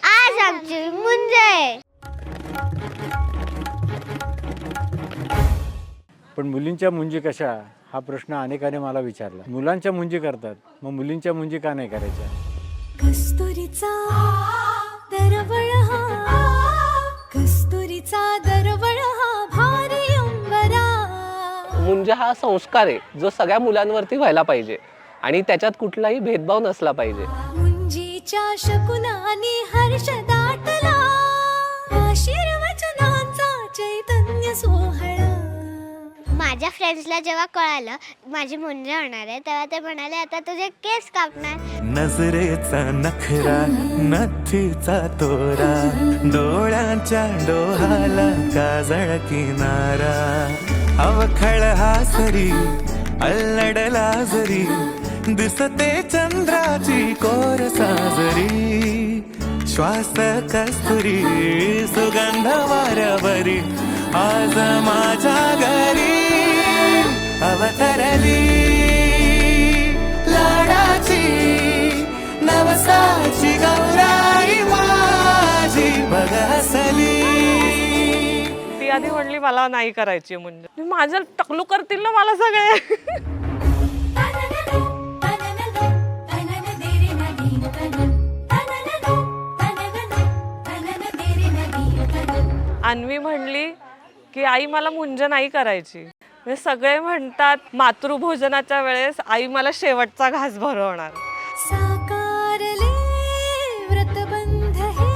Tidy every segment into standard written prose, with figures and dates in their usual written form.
आज आमची मुंजे. पण मुलींच्या मुंजी कशा हा प्रश्न अनेकाने मला विचारला. मुलांच्या मुंजी करतात, मग मुलींच्या मुंजी का नाही करायच्या? कस्तुरीचा दरवळ हा, कस्तुरीचा दरवळ हा भारी अंबरा. मुंज हा संस्कार आहे जो सगळ्या मुलांवरती व्हायला पाहिजे आणि त्याच्यात कुठलाही भेदभाव नसला पाहिजे. मुंजीच्या शकुनानी हर्ष दाटला, आशीर्वचनांचा चैतन्य सोहळा. माझ्या फ्रेंड्सला जेव्हा कळालं माझी मुंजे होणार आहे तेव्हा ते म्हणाले आता तुझे केस कापणार. नजरेचा नखरा नथीचा तोरा, डोळ्यांच्या डोहाला काजळ किनारा. अवखळ हा सरी अल्लडला जरी, दिसते चंद्राची कोर साजरी. श्वास कस्तुरी सुगंध वाऱ्यावरी, आज माझ्या घरी अवतरली लाडाची नवसाची गौराई माझी बघ हसली. ती आधी म्हणली मला नाही करायची मुंज. माझं टकलू करतील ना मला सगळे. अन्वी म्हणली की आई मला मुंज नाही करायची. म्हणजे सगळे म्हणतात मातृभोजनाच्या वेळेस आई मला शेवटचा घास भरवणार. साकारले व्रतबंध हे,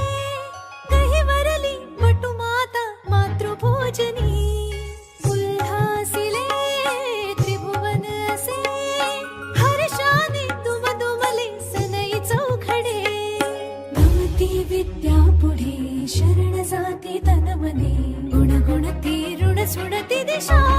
दहिवरली वटुमाता मातृभोजनी. उल्हासिले त्रिभुवन असे, हर्षाने दुमदुमले सनई चौखडे. भवती विद्या पुढे शरण जाती तन मने, गुणगुणती ऋण सुणती दिशा.